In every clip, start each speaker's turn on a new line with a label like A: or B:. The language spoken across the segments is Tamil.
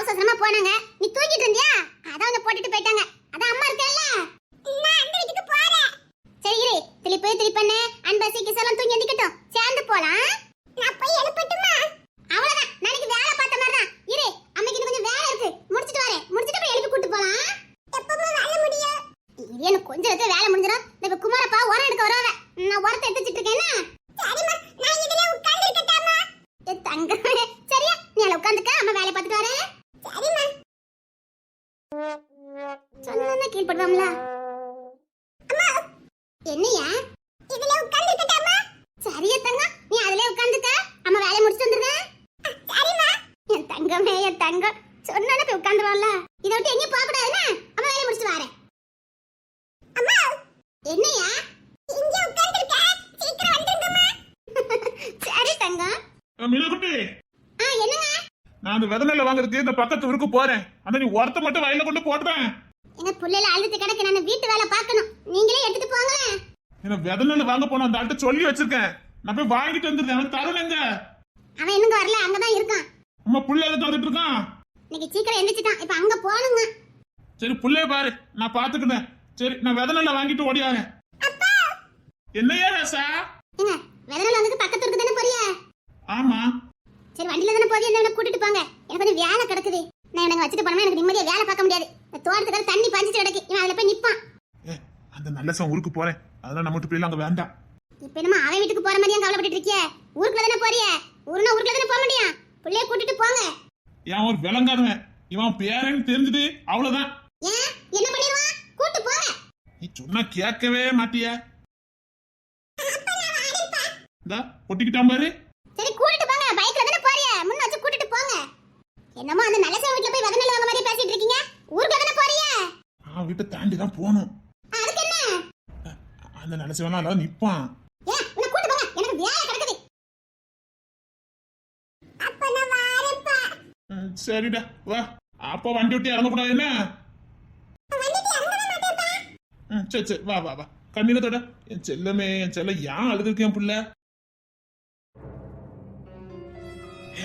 A: அவசர அவசரமா போனாங்க. நீ தூங்கிட்டு இருந்தியா? அதான் அவங்க போட்டுட்டு போயிட்டாங்க. அதான் அம்மா இருக்கேல்ல. நான் அந்த வீட்டுக்கு போறேன். சரி இரு. திலீப்பண்ணே அன்பசி கிசலாம் தூங்கி எந்திக்கட்டும். சேர்ந்து போலாம். நான் போய் எழுப்பட்டுமா? அவ்வளவுதான். நாளைக்கு வேலை பார்த்த மாதிரி தான். இரு. அம்மைக்கு இன்னும் கொஞ்சம் வேலை இருக்கு. முடிச்சிட்டு வரேன். முடிச்சிட்டு போய் எழுப்பி கூட்டி போலாம். எப்பமா வேலை முடியும்? இது எனக்கு கொஞ்சம் நேரத்துல வேலை முடிஞ்சிடும். இப்ப குமாரப்பா உரம் எடுக்க வருவாங்க. நான் உரத்தை எடுத்து வச்சிட்டு இருக்கேன்னா. சரிம்மா. நான் இதுல உட்கார்ந்து இருக்கட்டாமா? தங்கமே. சரியா? நீ அல உட்கார்ந்துக்க. அம்மா வேலை பார்த்துட்டு வரேன். சரிம்மா. சொன்னா கீழ்படுவாங்களா? அம்மா என்னையா? இதுல உட்கார்ந்து இருக்கட்டாமா? சரியா தங்க. நீ அதுல உட்கார்ந்துக்க. அம்மா வேலை முடிச்சிட்டு வந்துறேன். சரிம்மா. என் தங்கமே என் தங்கம். சொன்னானே போய் உட்கார்ந்துறோம்ல. இத விட்டு எங்கயும் போக கூடாதுன்னா. அம்மா வேலை முடிச்சிட்டு வரேன். அம்மா என்னையா? இங்க உட்கார்ந்திருக்க. சீக்கிரம் வந்துருங்கம்மா. சரி தங்கம்.
B: மீனகுட்டி,
A: என்னங்க?
B: நான் அந்த விதநெல்ல வாங்குறதுக்கு இந்த பக்கத்து ஊருக்கு போறேன். அந்த நீ ஒருத்த மட்டும் வயல்ல கொண்டு போடுறேன்.
A: எங்க புள்ளைல அழுது கிடக்கு. நான் வீட்டு வேலை பார்க்கணும். நீங்களே எடுத்துட்டு போங்க.
B: என்ன விதநெல்ல வாங்க போன அந்த ஆள்கிட்ட சொல்லி வச்சிருக்கேன். நான் போய் வாங்கிட்டு வந்துருக்கேன். அவன் தரணுங்க.
A: அவன் இன்னும் வரல. அங்கதான் இருக்கான்.
B: அம்மா புள்ள எதுக்கு வந்துட்டு இருக்கான்?
A: இன்னைக்கு சீக்கிரம் எந்திரிச்சிட்டான். இப்ப அங்க போணுங்க.
B: சரி புள்ளைய பாரு, நான் பாத்துக்கிட்டேன். சரி நான் விதநெல்ல வாங்கிட்டு ஓடியாங்க. என்னையா ராசா?
A: ஏங்க வெதனல வந்து பக்கத்து ஊருக்கு தானே போறியா?
B: ஆமா.
A: சரி வண்டில தானே போறியா? என்ன கூட்டிட்டு போங்க. எனக்கு கொஞ்சம் வேலை கிடக்குது. நான் எனக்கு வச்சிட்டு போனா எனக்கு நிம்மதியா வேலை பார்க்க முடியாது. தோட்டத்துக்கு தண்ணி பாஞ்சிட்டு கிடக்கு. இவன் அதுல போய் நிப்பான்.
B: அந்த நல்ல ஊருக்கு போறேன். அதெல்லாம் நம்ம வீட்டு அங்க வேண்டாம்.
A: இப்ப என்னமா அவன் வீட்டுக்கு போற மாதிரியா கவலைப்பட்டு இருக்கிய? ஊருக்குள்ள தானே போறிய? ஊருக்குள்ள தானே போக முடியும். புள்ளைய கூட்டிட்டு போங்க.
B: ஏன் ஒரு விளங்காதவன் இவன் பேரன்னு தெரிஞ்சது அவ்வளவுதான்.
A: ஏன் என்ன பண்ணிடுவான்? கூட்டு போங்க.
B: நீ சொன்னா கேட்கவே மாட்டிய. இந்த பொட்டிக்கிட்டான் பாரு.
A: சரி கூட்டிட்டு போங்க. பைக்ல தானே போறிய? முன்ன வச்சு கூட்டிட்டு போங்க. என்னமோ அந்த நல்ல வீட்ல போய் வெதனல வாங்க மாதிரி பேசிட்டு இருக்கீங்க. ஊருக்குள்ள தானே போறிய?
B: வீட்டை தாண்டி தான் போகணும்.
A: அதுக்கு என்ன?
B: அந்த நல்ல சிவனால நிப்பான்.
A: ஏன் உன்னை கூட்டி போங்க. எனக்கு வேலை கிடக்குது. அப்ப நான் வரேன்ப்பா.
B: சரிடா வா. அப்போ வண்டி விட்டு இறங்க கூடாது என்ன? சரி சரி வா வா வா. கண்ணீரத்தோட என் செல்லமே என் செல்ல ஏன் அழுதுருக்கேன் புள்ள?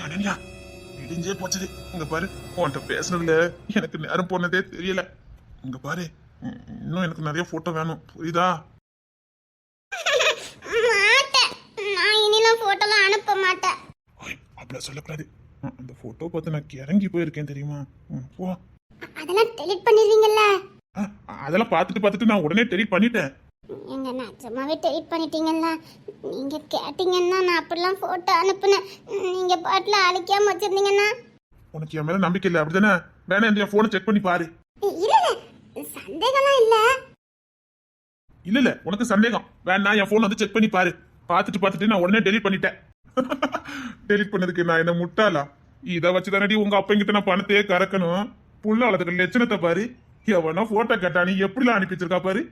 B: அனன்யா இடிஞ்சே போச்சது. இங்க பாரு, உன்கிட்ட பேசுனதுல எனக்கு நேரம் போனதே தெரியல. இங்க பாரு, இன்னும் எனக்கு நிறைய போட்டோ வேணும், புரியுதா?
A: நான் இனிலாம் போட்டோலாம் அனுப்ப மாட்டேன்.
B: அப்படியே சொல்லக்கூடாது. அந்த போட்டோ பார்த்து நான் கிறங்கி போயிருக்கேன் தெரியுமா? போ.
A: அதெல்லாம் டெலீட் பண்ணிடுவீங்கல்ல?
B: அதெல்லாம் பார்த்துட்டு நான் உடனே டெலீட் பண்ணிட்டேன்.
A: எங்க நிஜமாவே டெலீட் பண்ணிட்டீங்கல்ல? நீங்க கேட்டீங்கன்னா நான் அப்படிலாம் போட்டோ அனுப்புனேன். நீங்க பாட்டுல அழிக்காம வச்சிருந்தீங்கன்னா.
B: உனக்கு என் மேல நம்பிக்கை இல்லை அப்படிதானே? வேணா என் போனை செக் பண்ணி பாரு.
A: இல்ல சந்தேகம்லாம் இல்ல.
B: இல்ல உனக்கு சந்தேகம் வேணா என் போன் வந்து செக் பண்ணி பாரு. பார்த்துட்டு நான் உடனே டெலீட் பண்ணிட்டேன். டெலீட் பண்ணதுக்கு நான் என்ன முட்டாளா? இதை வச்சுதானடி உங்க அப்பங்கிட்ட நான் பணத்தையே கறக்கணும். புள்ள வளர்த்துக்க லட்சணத்தை பாரு. எவனா போட்டோ கேட்டானி எப்படிலாம் அனுப்பி வச்சிருக்கா பாரு.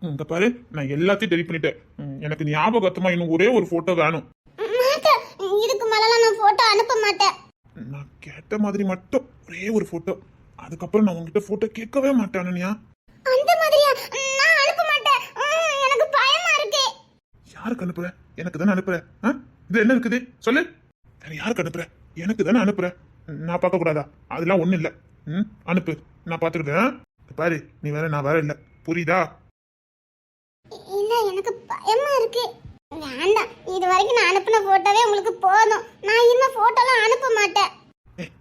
B: இங்க பாரு, நான் எல்லாத்தையும் டெலீட் பண்ணிட்டேன். எனக்கு ஞாபகமா இன்னும் ஒரே ஒரு போட்டோ வேணும்.
A: இதுக்கு மேல நான் போட்டோ அனுப்ப மாட்டேன்.
B: நான் கேட்ட மாதிரி மட்டும் ஒரே ஒரு போட்டோ. அதுக்கப்புறம் நான் உங்ககிட்ட போட்டோ கேட்கவே மாட்டேன்.
A: அந்த மாதிரியா? நான் அனுப்ப மாட்டேன். எனக்கு பயமா இருக்கு.
B: யாருக்கு அனுப்புற? எனக்கு தானே அனுப்புற. இது என்ன இருக்குது சொல்லு. யாருக்கு அனுப்புற? எனக்கு தானே அனுப்புற. நான் பார்க்க கூடாதா? அதெல்லாம் ஒண்ணும் இல்ல. அனுப்பு, நான் பாத்துக்கிட்டேன். பாரு, நீ வேற நான் வேற இல்ல, புரியுதா?
A: இல்ல எனக்கு பயமா இருக்கு. வேண்டாம், இது வரைக்கும் நான் அனுப்பின போட்டோவே உங்களுக்கு போதும். நான் இன்னும் போட்டோலாம் அனுப்ப மாட்டேன்.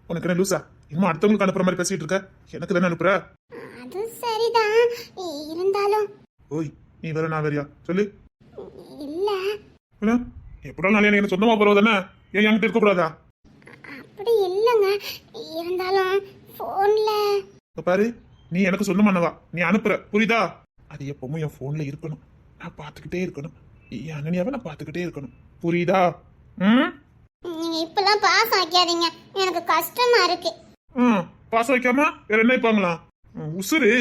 B: உனக்கு என்ன லூசா? இன்னும் அடுத்தவங்களுக்கு அனுப்புற மாதிரி பேசிட்டு இருக்க. எனக்கு தானே அனுப்புற.
A: அது சரிதான், இருந்தாலும்.
B: ஓய், நீ வேற நான் வேறியா சொல்லு.
A: இல்ல
B: எப்படாலும் நாளைக்கு எனக்கு சொந்தமா போறது தானே? ஏன் என்கிட்ட இருக்க கூடாதா?
A: அப்படி இல்லங்க, இருந்தாலும் போன்ல.
B: பாரு, நீ எனக்கு சொந்தமானவா, நீ அனுப்புற, புரியுதா? அது எப்பவும் என் போன்ல இருக்கணும். நான் பாத்துக்கிட்டே இருக்கணும். என் அண்ணனியாவை நான் பாத்துக்கிட்டே இருக்கணும், புரியுதா?
A: நீங்க இப்பெல்லாம் பாசம் வைக்காதீங்க, எனக்கு கஷ்டமா இருக்கு.
B: பாசம் வைக்காம வேற என்ன வைப்பாங்களா? உசுரு.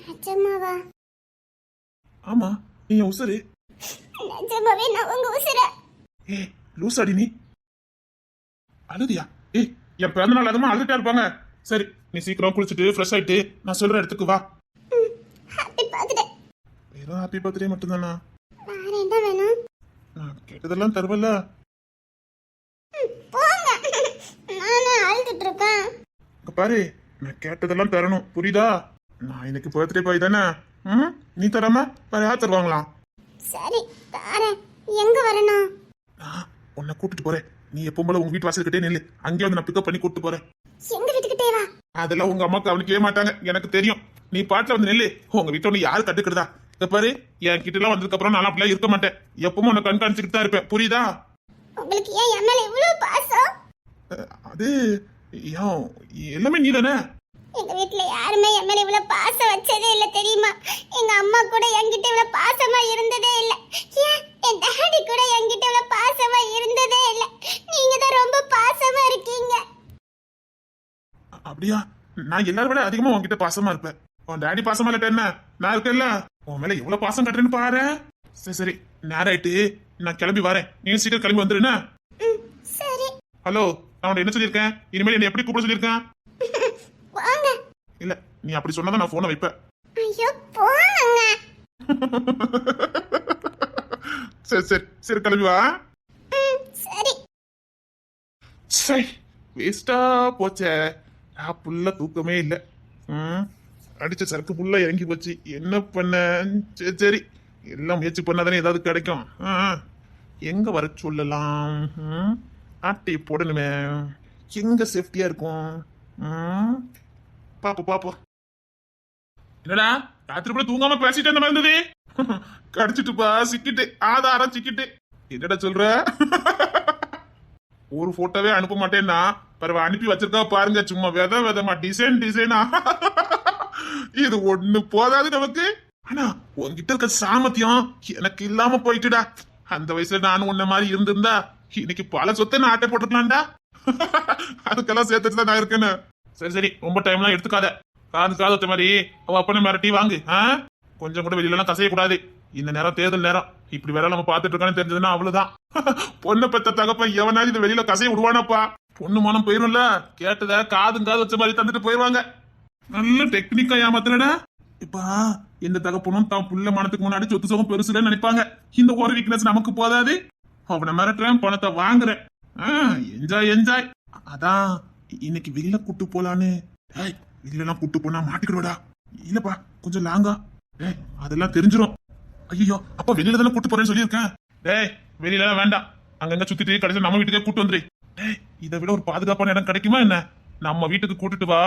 A: நிஜமாவா?
B: ஆமா, நீ உசுரு.
A: நிஜமாவே நான் உங்க உசுர.
B: லூசாடி நீ. அழுதியா? என் பிறந்த நாள் அதுமா அழுதுட்டா இருப்பாங்க. சரி, நீ சீக்கிரம் குளிச்சுட்டு ஃப்ரெஷ் ஆயிட்டு நான் சொல்ற இடத்துக்கு வா.
A: Happy birthday.
B: வெறும் ஹாப்பி பர்த்டே மட்டும்தானா?
A: வேற என்ன வேணும்?
B: நான் கேட்டதெல்லாம் தருவல்ல.
A: போங்க, நானே அழுதுட்டு இருக்கேன்.
B: இங்க பாரு, நான் கேட்டதெல்லாம் தரணும், புரியுதா? நான் இன்னைக்கு பர்த்டே பாய் தானே. நீ தராம வேற யார் தருவாங்களாம்?
A: சரி தாரேன். எங்க வரணும்?
B: நான் உன்னை கூட்டிட்டு போறேன். நீ எப்பவும் போல உங்க வீட்டு வாசல்கிட்டே நில்லு. அங்கேயே வந்து நான் பிக்கப் பண்ணி கூட்டிட்டு போறேன்.
A: எங்க வீட்டுக்கிட்டே வா.
B: அதெல்லாம் உங்க அம்மா கவனிக்கவே மாட்டாங்க, எனக்கு தெரியும். நீ பாட்டுல வந்து நெல்லு. உங்க வீட்டுல ஒண்ணு யாரு கட்டுக்கிறதா? இத பாரு, என் கிட்ட எல்லாம் வந்ததுக்கு அப்புறம் நான் அப்படிலாம் இருக்க மாட்டேன். எப்பவும் உன்னை கண்காணிச்சுட்டு தான் இருப்பேன், புரியுதா?
A: உங்களுக்கு ஏன் என் மேல இவ்வளவு பாசம்?
B: அது ஏன் எல்லாமே நீ தானே.
A: எங்க வீட்ல யாருமே என் மேல இவ்வளவு பாசம் வச்சதே இல்ல தெரியுமா? எங்க அம்மா கூட என்கிட்ட இவ்வளவு பாசமா இருந்ததே இல்ல. ஏன் என் டாடி கூட என்கிட்ட இவ்வளவு பாசமா இருந்ததே இல்ல. நீங்க தான் ரொம்ப பாசமா இருக்கீங்க.
B: அப்படியா? நான் எல்லாரும் விட அதிகமா உன்கிட்ட பாசமா இருப்பேன். உன் டாடி பாசமா இல்ல என்ன? நான் இருக்கேன்ல, உன் மேல எவ்வளவு பாசம் கட்டுறேன்னு பாரு. சரி சரி, நேரம் ஆயிட்டு, நான் கிளம்பி வரேன். நீ சீக்கிரம் கிளம்பி வந்துருன்னா.
A: சரி.
B: ஹலோ, நான் உன்னை என்ன சொல்லியிருக்கேன்? இனிமேல் என்ன எப்படி கூப்பிட சொல்லியிருக்கேன்?
A: வாங்க.
B: இல்ல, நீ அப்படி சொன்னதான் நான் போனை வைப்பேன்.
A: ஐயோ போங்க.
B: சரி சரி சரி, கிளம்பி வா.
A: சரி.
B: சரி, வேஸ்டா போச்சே. நான் புள்ள தூக்கமே இல்ல. அடிச்ச சரக்கு புள்ள இறங்கி போச்சு. என்ன பண்ண? சரி சரி, எல்லாம் முயற்சி பண்ணாதானே ஏதாவது கிடைக்கும். எங்க வர சொல்லலாம்? ஆட்டி போடணுமே. எங்க சேஃப்டியா இருக்கும்? பாப்போம் பாப்போம். என்னடா ராத்திரி கூட தூங்காம பேசிட்டு அந்த மாதிரி இருந்தது? கடிச்சிட்டுப்பா, சிக்கிட்டு, ஆதாரம் சிக்கிட்டு. என்னடா சொல்ற? ஒரு போட்டோவே அனுப்ப மாட்டேன்னா பரவ அனுப்பி வச்சிருக்கா பாருங்க. சும்மா விதமா டிசைன் டிசைனா. இது ஒண்ணு போதாது நமக்கு. ஆனா உன்கிட்ட இருக்க சாமர்த்தியம் எனக்கு இல்லாம போயிட்டுடா. அந்த வயசுல நானும் உன்ன மாதிரி இருந்திருந்தா இன்னைக்கு பல சொத்தை நான் ஆட்டை போட்டுக்கலாம்டா. அதுக்கெல்லாம் சேர்த்துட்டு நான் இருக்கேன்னு. சரி சரி, ரொம்ப டைம்லாம் எடுத்துக்காத. காது மாதிரி அவ அப்பனை மிரட்டி வாங்கு. கொஞ்சம் கூட வெளியில எல்லாம் கசையக்கூடாது. இந்த நேரம் தேர்தல் நேரம். இப்படி வேற நம்ம பாத்துட்டு இருக்கான்னு தெரிஞ்சதுன்னா அவ்வளவுதான். பொண்ணு பெத்த தகப்ப எவனாலும் இந்த வெளியில கசைய விடுவானப்பா. பொண்ணு மானம் போயிரும்ல. கேட்டத காது வச்ச மாதிரி தந்துட்டு போயிருவாங்க. நல்ல டெக்னிக்கா ஏமாத்துறடா. இப்பா எந்த தகப்பனும் தான் புள்ள மனத்துக்கு முன்னாடி சொத்து சுகம் பெருசுல நினைப்பாங்க. இந்த ஒரு வீக்னஸ் நமக்கு போதாது. அவனை மிரட்டுறேன், பணத்தை வாங்குறேன். Enjoy enjoy. அதான் இன்னைக்கு வெளியில கூட்டு போலான்னு. வெளியில கூட்டு போனா மாட்டிக்கிடுவடா. இல்லப்பா கொஞ்சம் லாங்கா. அதெல்லாம் தெரிஞ்சிரும். ஐயோ, அப்ப வெளியில தானே கூட்டு போறேன்னு சொல்லியிருக்கேன். வெளியில வேண்டாம். அங்கங்க சுத்திட்டு கடைசியில் நம்ம வீட்டுக்கே கூட்டு வந்துரு. இதை விட ஒரு பாதுகாப்பான இடம் கிடைக்குமா என்ன? நம்ம வீட்டுக்கு கூட்டிட்டு வா,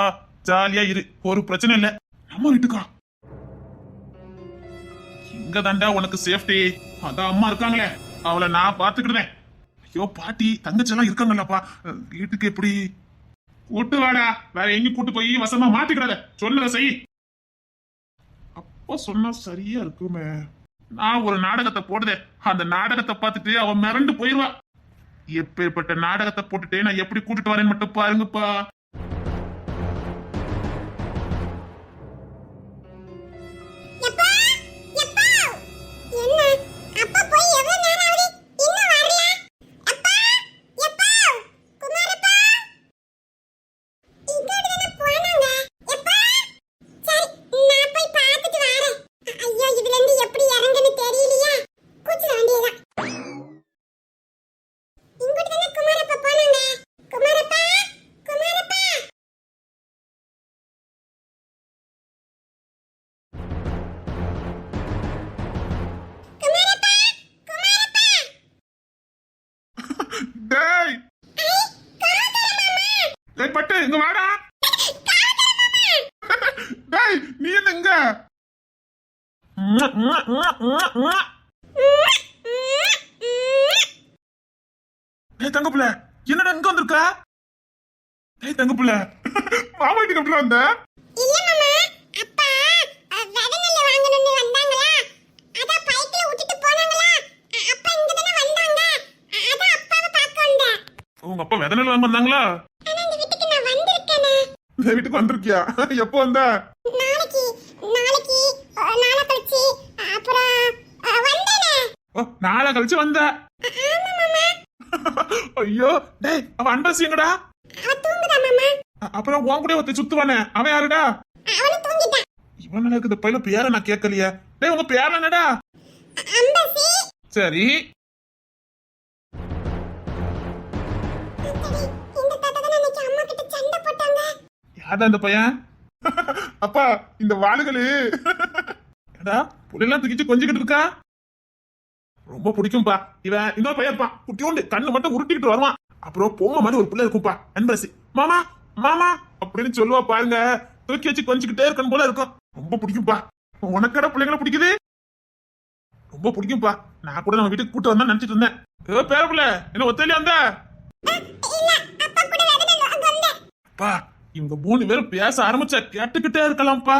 B: ஜாலியா இரு, ஒரு பிரச்சனை இல்ல. நம்ம வீட்டுக்கா? இங்க தாண்டா உனக்கு சேஃப்டி. அதான் அம்மா இருக்காங்களே, அவளை நான் பாத்துக்கிடுவேன். ஐயோ பாட்டி தங்கச்சி எல்லாம் இருக்காங்கல்லப்பா, வீட்டுக்கு எப்படி கூட்டு வாடா. வேற எங்க கூட்டு போய் வசமா மாட்டிக்கிடாத. சொன்னதை செய். அப்ப சொன்னா சரியா இருக்குமே. நான் ஒரு நாடகத்தை போடுதேன். அந்த நாடகத்தை பார்த்துட்டு அவன் மிரண்டு போயிருவா. எப்பேற்பட்ட நாடகத்தை போட்டுட்டு நான் எப்படி கூட்டிட்டு வரேன்னு மட்டும் பாருங்கப்பா. பட்டு இங்க வாடா. டேய் நீ என்னங்க? தங்கப்புல என்னடா இங்க வந்திருக்க? தங்கப்புல மாமா வீட்டுக்கு எப்படி வந்த? உங்க அப்பா வெதனல் வாங்க வந்தாங்களா? இந்த வீட்டுக்கு வந்திருக்கியா? எப்போ வந்த? நாளை கழிச்சு வந்த. ஐயோ டேய், அவன் அன்பரசி எங்கடா? அப்புறம் உன் கூட ஒருத்த சுத்துவானே, அவன் யாருடா? இவன் இந்த பையில பேர நான் கேட்கலையே. டேய் உங்க பேர் என்னடா? சரி யாரா இந்த பையன்? அப்பா இந்த வாளுகளு ஏடா புள்ளைலாம் தூக்கிச்சு கொஞ்சிக்கிட்டு இருக்கா. ரொம்ப பிடிக்கும்பா இவன். இன்னொரு பையன் இருப்பான் குட்டியோண்டு, கண்ணு மட்டும் உருட்டிக்கிட்டு வருவான். அப்புறம் பொம்மை மாதிரி ஒரு பிள்ளை இருக்கும்பா, அன்பரசி. மாமா மாமா அப்படின்னு சொல்லுவா பாருங்க. தூக்கி வச்சு கொஞ்சிக்கிட்டே இருக்கணும் போல இருக்கும். ரொம்ப பிடிக்கும்பா. உனக்கடா பிள்ளைங்களை பிடிக்குது? ரொம்ப பிடிக்கும்பா. நான் கூட நம்ம வீட்டுக்கு கூட்டு வந்தா நினைச்சிட்டு இருந்தேன். பேர பிள்ளை என்ன ஒத்தலையா வந்த? பா இவங்க 3 பேரும் பேச ஆரம்பிச்சா கேட்டுக்கிட்டே இருக்கலாம்ப்பா.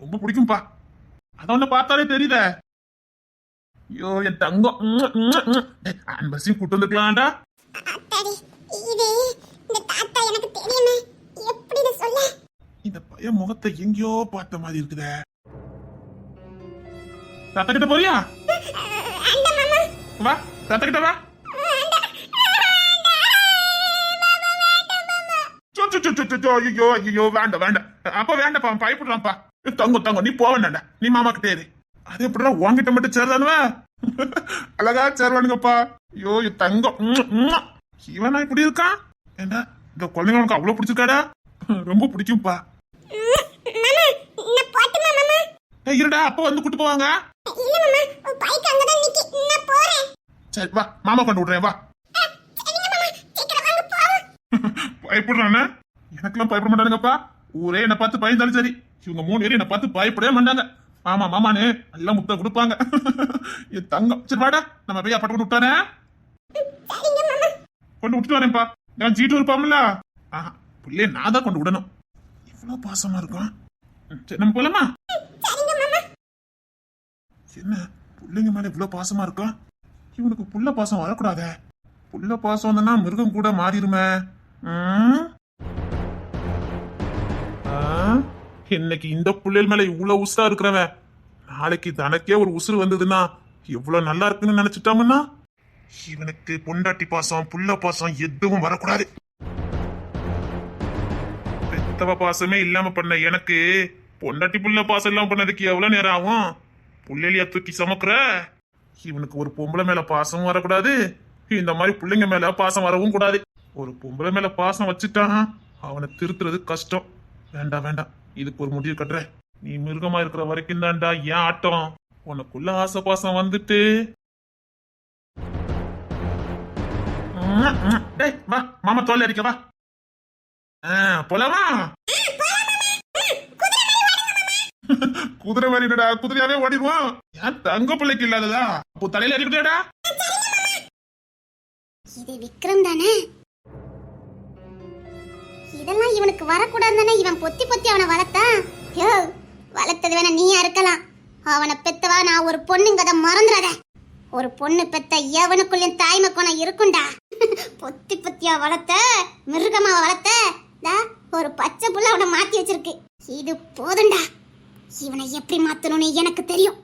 B: ரொம்ப பிடிக்கும்பா. அத ஒண்ணு பார்த்தாலே தெரியுதே. ஐயோ என் தங்கம். அன்பரசியும் கூட்டு வந்துக்கலாம்டா. இந்த பையன் முகத்தை எங்கேயோ பார்த்த மாதிரி இருக்குதே. தாத்தா கிட்ட போறியா? வா தாத்தா கிட்ட வா. ஐயோ ஐயோ வேண்டாம் வேண்டாம். அப்ப வேண்டாப்பா, பயப்படுறான்ப்பா. தங்கம் நீ போக வேண்டாண்டா, நீ மாமா கிட்டே இரு. அது எப்படிடா உங்ககிட்ட மட்டும் சேர்தானுவ? அழகா சேருவானுங்கப்பா. ஐயோ தங்கம். இவனா இப்படி இருக்கான்? ஏண்டா இந்த குழந்தைங்களுக்கு அவ்வளவு பிடிச்சிருக்காடா? ரொம்ப பிடிக்கும்பா. இருடா அப்ப வந்து கூட்டு போவாங்க. சரி வா மாமா கொண்டு விடுறேன் வா. பயப்படுறானே? எனக்கெல்லாம் பயப்பட மாட்டானுங்கப்பா. ஊரே என்ன பார்த்து பயந்தாலும் சரி, இவங்க 3 பேரும் என்ன பார்த்து பயப்படவே மாட்டாங்க. மாமா மாமானு எல்லாம் முத்த கொடுப்பாங்க. என் தங்கம். சரி வாடா நம்ம போய் அப்பா கொண்டு விட்டானே. கொண்டு விட்டுட்டு வரேன்ப்பா. நான் ஜீட்டு இருப்பாம்ல. ஆஹா பிள்ளைய நான் தான் கொண்டு விடணும். இவ்வளவு பாசமா இருக்கும். சரி நம்ம போலாமா? என்ன பிள்ளைங்க மேல இவ்வளவு பாசமா இருக்கும்? இவனுக்கு புள்ள பாசம் வரக்கூடாதே. புள்ள பாசம் வந்தனா மிருகம் கூட மாறிடுமே. இன்னைக்கு இந்த புள்ளைகள் மேல இவ்வளவு உசுரா இருக்கிறவன் நாளைக்கு தனக்கே ஒரு உசுறு வந்ததுன்னா எவ்வளவு நல்லா இருக்குன்னு நினைச்சிட்டாங்கன்னா இவனுக்கு பொண்டாட்டி பாசம் புள்ள பாசம் எதுவும் வரக்கூடாது. பெத்தவ பாசமே இல்லாம பண்ண எனக்கு பொண்டாட்டி புள்ள பாசம் இல்லாம பண்ணதுக்கு எவ்வளவு நேரம் ஆகும்? புள்ளையிலையா தூக்கி சமக்குற? இவனுக்கு ஒரு பொம்பளை மேல பாசமும் வரக்கூடாது, இந்த மாதிரி பிள்ளைங்க மேல பாசம் வரவும் கூடாது. ஒரு பொம்பளை மேல பாசம் வச்சுட்டான் அவனை திருத்துறது கஷ்டம். வேண்டாம் வேண்டாம், இதுக்கு ஒரு முடிவு கட்டுறேன். நீ மிருகமா இருக்கிற வரைக்கும் தான்டா ஏன் ஆட்டம். உனக்குள்ள ஆசை பாசம் வந்துட்டு வா மாமா தோல் அடிக்க வா. போலாமா? குதிரை மாதிரிடா, குதிரையாவே ஓடிடுவான். ஏன் தங்க பிள்ளைக்கு இல்லாததா? அப்போ தலையில அடிக்கட்டா.
A: இது விக்ரம் தானே? இதெல்லாம் இவனுக்கு வரக்கூடாது தானே இவன் பொத்தி பொத்தி அவனை வளர்த்தான். யோ வளர்த்தது வேணா நீயா இருக்கலாம், அவனை பெத்தவா நான் ஒரு பொண்ணுங்கத மறந்துடாத. ஒரு பொண்ணு பெத்த எவனுக்குள்ளேயும் தாய்மை குணம் இருக்குண்டா. பொத்தி பொத்தியா வளர்த்த மிருகமா வளர்த்த ஒரு பச்சை புள்ள அவனை மாத்தி வச்சிருக்கு. இது போதுண்டா, இவனை எப்படி மாத்தணும்னு எனக்கு தெரியும்.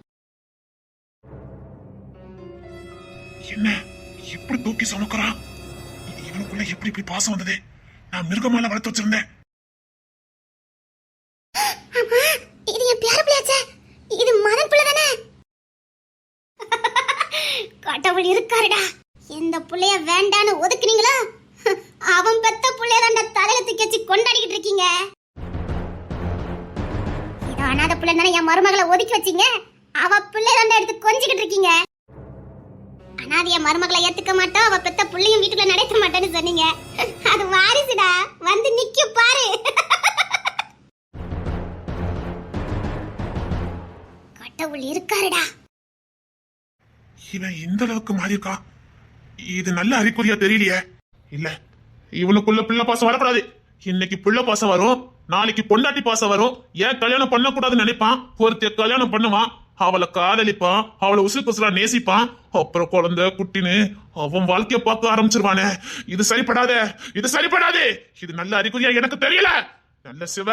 B: என்ன எப்படி தூக்கி சுமக்குறான்? இவனுக்குள்ள எப்படி இப்படி பாசம் வந்தது? நான் மிருகமால வளர்த்து வச்சிருந்தேன்.
A: இது என் பேர பிள்ளையாச்சே, இது மதன் பிள்ளை தானே? கடவுள் இருக்காருடா. எந்த புள்ளைய வேண்டான்னு ஒதுக்குனீங்களோ அவன் பெத்த புள்ளைய தாண்டா தலையில தூக்கி வச்சு கொண்டாடிக்கிட்டு இருக்கீங்க. இது அனாதை பிள்ளை தானே என் மருமகளை ஒதுக்கி வச்சீங்க, அவ பிள்ளை தாண்டா எடுத்து கொஞ்சிக்கிட்டு இருக்கீங்க. அனாதைய மருமகளை ஏத்துக்க மாட்டோம், அவ பெத்த புள்ளையும் வீட்டுக்குள்ள நடத்த மாட்டேன்னு சொன்னீங்க. அது வாரிசுடா, வந்து நிக்க பாரு. கடவுள் இருக்காருடா.
B: இவன் இந்த அளவுக்கு மாறி இருக்கா? இது நல்ல அறிகுறியா தெரியலையே. இல்ல இவனுக்குள்ள பிள்ளை பாசம் வரக்கூடாது. இன்னைக்கு பிள்ளை பாசம் வரும், நாளைக்கு பொண்டாட்டி பாசம் வரும். ஏன் கல்யாணம் பண்ண கூடாதுன்னு நினைப்பான். ஒருத்தர் கல்யாணம் பண்ணுவான், அவளை காதலிப்பான், அவளை உசுறு குசுரா நேசிப்பான். அப்புறம் குழந்தை குட்டின்னு அவன் வாழ்க்கைய பார்க்க ஆரம்பிச்சிருவானே. இது சரிப்படாதே, இது சரிப்படாது. இது நல்ல அறிகுறியா எனக்கு தெரியல. நல்ல சிவ